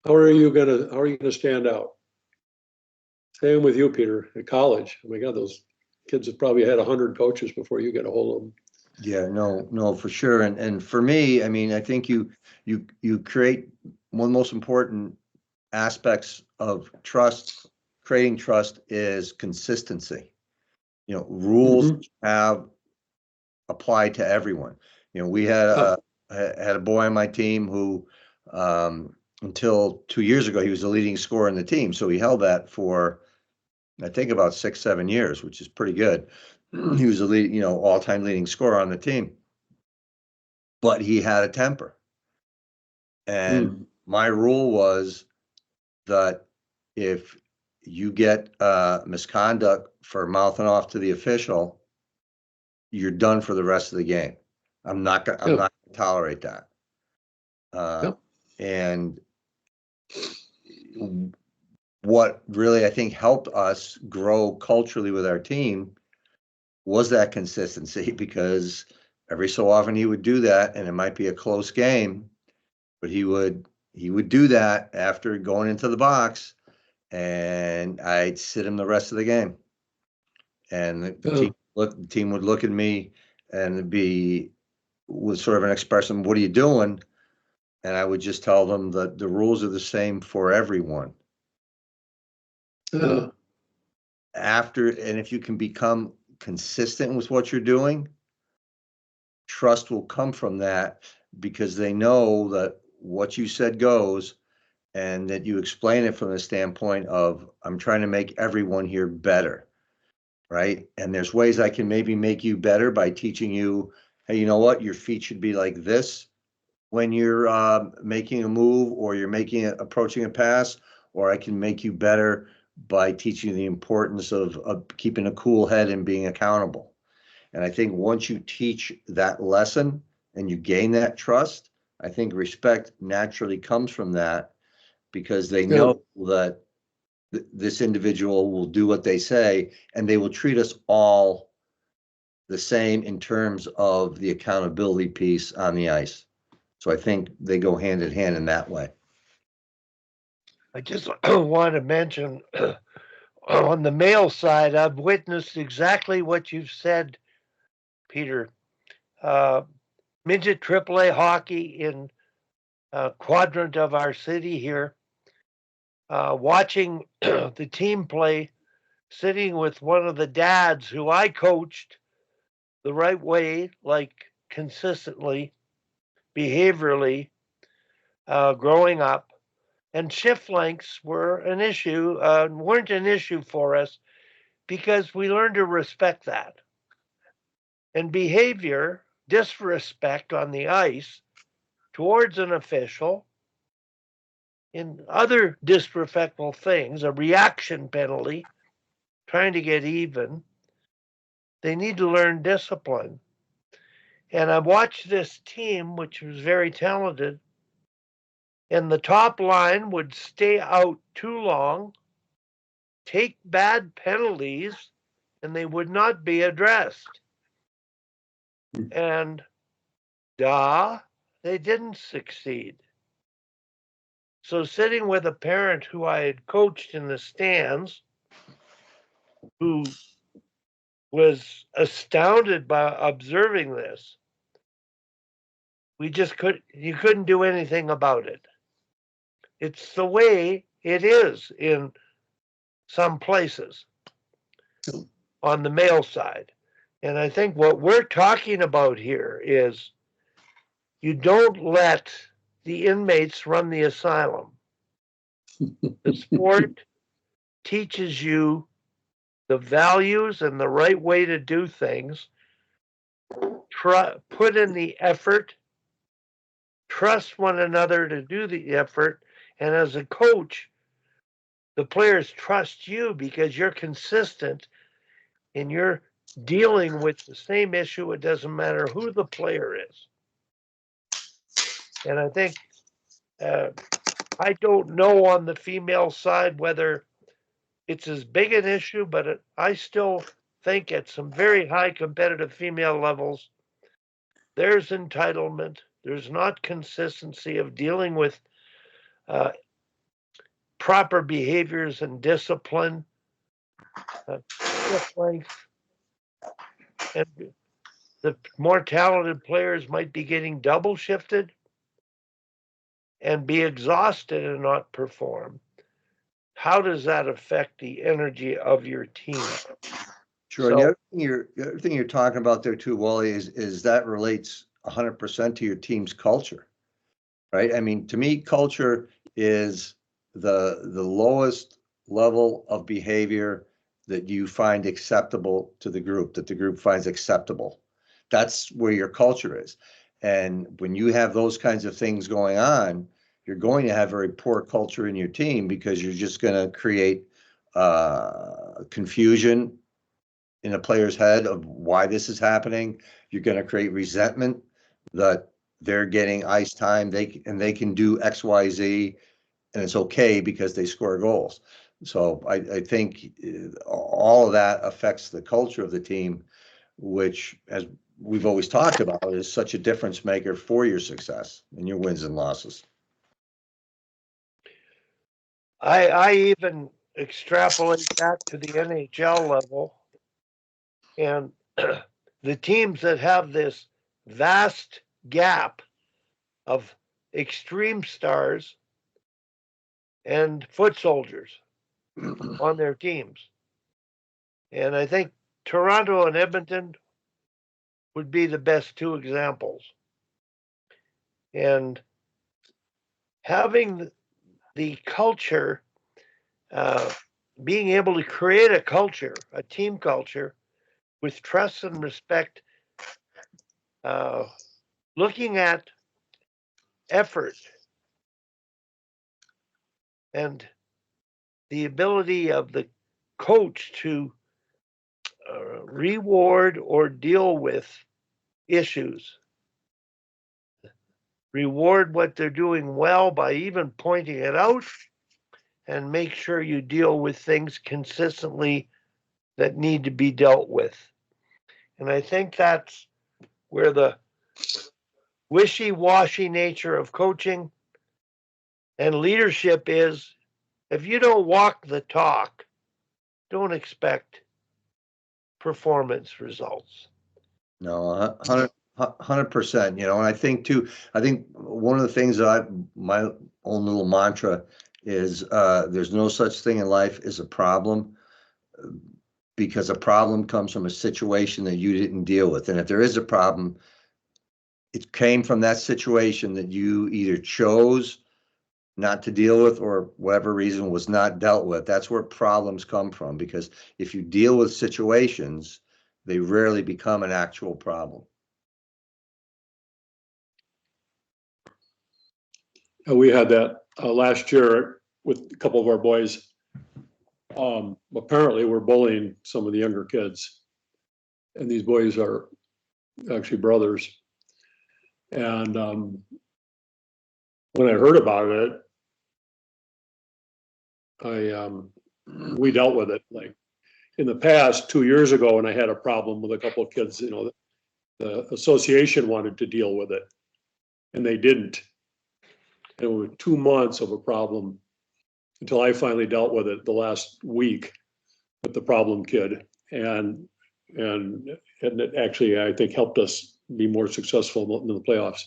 how are you gonna stand out? Same with you, Peter, at college. Oh my God, those kids have probably had 100 coaches before you get a hold of them. Yeah, no, for sure. And for me, I mean, I think you create one of the most important aspects of trust, creating trust is consistency. Rules Mhm. have applied to everyone. We had Ah, a boy on my team who, until 2 years ago, he was the leading scorer in the team. So he held that for, I think, about 6, 7 years, which is pretty good. He was a all-time leading scorer on the team, but he had a temper. And mm. my rule was that if you get misconduct for mouthing off to the official, you're done for the rest of the game. I'm Yeah, not gonna tolerate that. Uh, yeah, and what really I think helped us grow culturally with our team was that consistency, because every so often he would do that, and it might be a close game, but he would do that after going into the box, and I'd sit him the rest of the game. And yeah. the team would look at me and be with sort of an expression, "What are you doing?" And I would just tell them that the rules are the same for everyone. Yeah. And if you can become consistent with what you're doing, trust will come from that, because they know that what you said goes, and that you explain it from the standpoint of, I'm trying to make everyone here better, right? And there's ways I can maybe make you better by teaching you, hey, you know what? Your feet should be like this when you're making a move, or you're approaching a pass, or I can make you better by teaching you the importance of keeping a cool head and being accountable. And I think once you teach that lesson and you gain that trust, I think respect naturally comes from that, because they Yeah. know that this individual will do what they say, and they will treat us all the same in terms of the accountability piece on the ice. So I think they go hand in hand in that way. I just want to mention on the male side, I've witnessed exactly what you've said, Peter. Uh, Midget AAA hockey in a quadrant of our city here, watching the team play, sitting with one of the dads who I coached the right way, like consistently, behaviorally, growing up. And shift lengths weren't an issue for us because we learned to respect that. And behavior, disrespect on the ice towards an official, in other disrespectful things, a reaction penalty, trying to get even, they need to learn discipline. And I watched this team, which was very talented, and the top line would stay out too long, take bad penalties, and they would not be addressed. And they didn't succeed. So sitting with a parent who I had coached in the stands, who was astounded by observing this, you couldn't do anything about it. It's the way it is in some places on the male side. And I think what we're talking about here is you don't let the inmates run the asylum. The sport teaches you the values and the right way to do things. Put in the effort, trust one another to do the effort. And as a coach, the players trust you because you're consistent and you're dealing with the same issue. It doesn't matter who the player is. And I think I don't know on the female side whether it's as big an issue, but I still think at some very high competitive female levels, there's entitlement. There's not consistency of dealing with uh, proper behaviors and discipline, shift length, and the more talented players might be getting double shifted and be exhausted and not perform. How does that affect the energy of your team? Sure. And the other thing you're talking about there too, Wally, is that relates 100% to your team's culture, right? I mean, to me, culture is the lowest level of behavior that you find acceptable to the group, that the group finds acceptable. That's where your culture is. And when you have those kinds of things going on, you're going to have very poor culture in your team because you're just going to create confusion in a player's head of why this is happening. You're going to create resentment that they're getting ice time, they can do X, Y, Z, and it's okay because they score goals. So I think all of that affects the culture of the team, which, as we've always talked about, is such a difference maker for your success and your wins and losses. I even extrapolate that to the NHL level, and the teams that have this vast gap of extreme stars and foot soldiers on their teams. And I think Toronto and Edmonton would be the best two examples. And having the culture, being able to create a culture, a team culture with trust and respect, looking at effort and the ability of the coach to reward or deal with issues. Reward what they're doing well by even pointing it out, and make sure you deal with things consistently that need to be dealt with. And I think that's where the wishy-washy nature of coaching and leadership is. If you don't walk the talk, don't expect performance results. No, 100%, and I think too, one of the things that my own little mantra is, there's no such thing in life as a problem, because a problem comes from a situation that you didn't deal with. And if there is a problem, it came from that situation that you either chose not to deal with, or whatever reason was not dealt with. That's where problems come from, because if you deal with situations, they rarely become an actual problem. We had that last year with a couple of our boys. Apparently we're bullying some of the younger kids, and these boys are actually brothers. And when I heard about it, we dealt with it. Like in the past, 2 years ago, when I had a problem with a couple of kids, the association wanted to deal with it, and they didn't. And it was 2 months of a problem until I finally dealt with it the last week with the problem kid, and it actually, I think, helped us be more successful in the playoffs.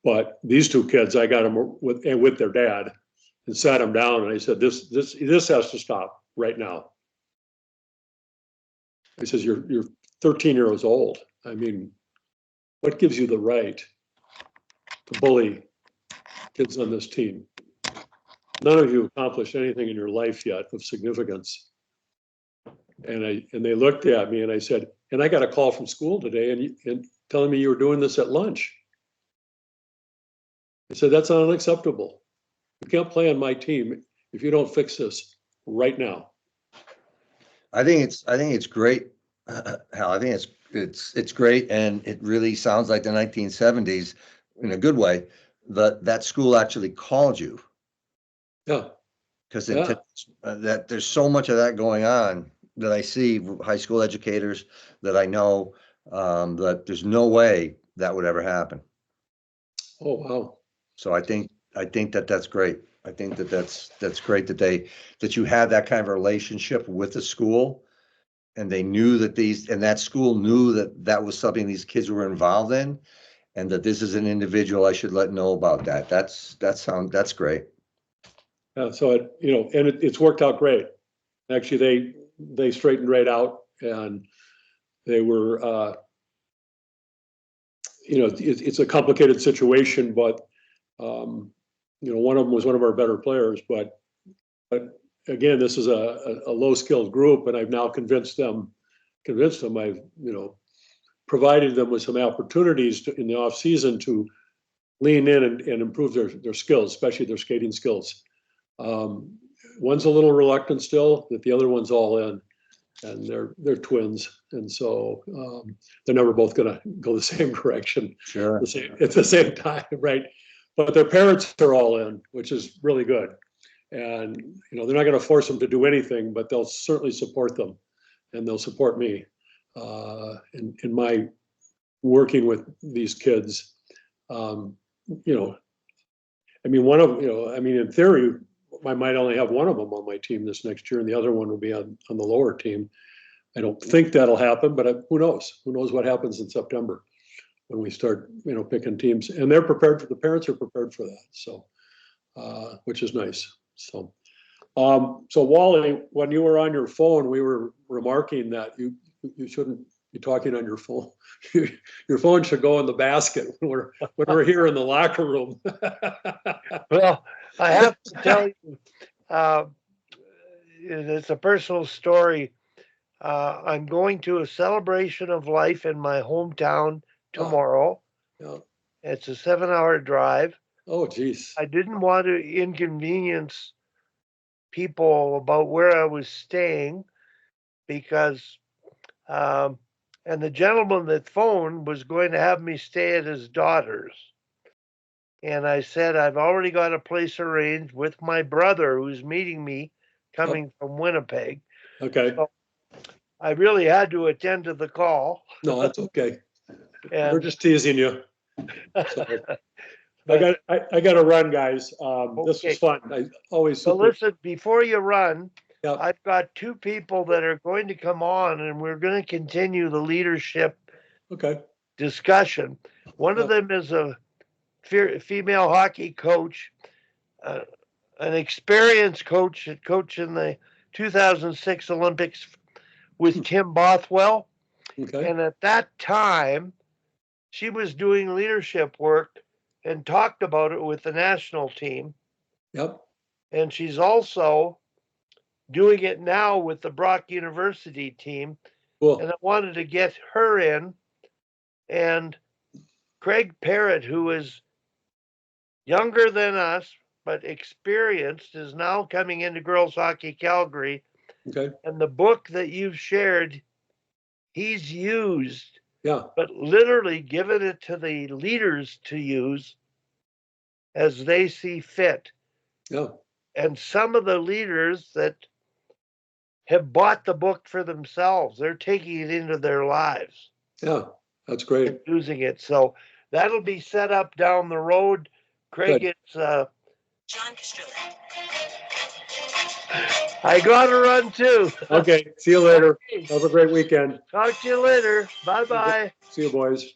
But these two kids, I got them with their dad and sat them down, and I said, this has to stop right now. He says, you're 13 years old. I mean, what gives you the right to bully kids on this team? None of you accomplished anything in your life yet of significance. And they looked at me, and I said, and I got a call from school today and telling me you were doing this at lunch. I said, that's unacceptable. You can't play on my team if you don't fix this right now. I think it's great, Hal. I think it's great, and it really sounds like the 1970s in a good way. That school actually called you. Yeah. Because that there's so much of that going on that I see high school educators that I know, that there's no way that would ever happen. Oh, wow. So I think that's great. I think that that's great that you have that kind of relationship with the school. And they knew that that school knew that that was something these kids were involved in. And that this is an individual I should let know about that. That's great. So it's worked out great. Actually, they straightened right out, and they were, it's a complicated situation, but one of them was one of our better players, but again, this is a low skilled group, and I've now convinced them I've, provided them with some opportunities in the off season to lean in and improve their skills, especially their skating skills. One's a little reluctant still, but the other one's all in, and they're twins, and so they're never both going to go the same direction. Sure. At the same time, right? But their parents are all in, which is really good. And they're not going to force them to do anything, but they'll certainly support them, and they'll support me in my working with these kids. In theory, I might only have one of them on my team this next year, and the other one will be on the lower team. I don't think that'll happen, but who knows? Who knows what happens in September when we start, picking teams? And they're prepared the parents are prepared for that. So, which is nice. So, Wally, when you were on your phone, we were remarking that you shouldn't be talking on your phone. Your phone should go in the basket when we're here in the locker room. Well, I have to tell you, it's a personal story. I'm going to a celebration of life in my hometown tomorrow. Yeah. It's a 7-hour drive. Oh, geez. I didn't want to inconvenience people about where I was staying because, and the gentleman that phoned was going to have me stay at his daughter's. And I said, I've already got a place arranged with my brother who's meeting me coming from Winnipeg. Okay. So I really had to attend to the call. No, that's okay. And We're just teasing you. So, I got to run, guys. This was fun. I always. So listen, before you run, Yep. I've got 2 people that are going to come on, and we're going to continue the leadership discussion. One of them is a female hockey coach, an experienced coach that coached in the 2006 Olympics with Tim Bothwell. Okay. And at that time, she was doing leadership work and talked about it with the national team. Yep. And she's also doing it now with the Brock University team. Cool. And I wanted to get her in. And Craig Parrott, who is younger than us, but experienced, is now coming into Girls Hockey Calgary. Okay. And the book that you've shared, he's used, but literally given it to the leaders to use as they see fit. Yeah. And some of the leaders that have bought the book for themselves, they're taking it into their lives. Yeah, that's great. And using it. So that'll be set up down the road. Craig, it's John Castrilla. I gotta run too. Okay. See you later. Have a great weekend. Talk to you later. Bye-bye. See you, boys.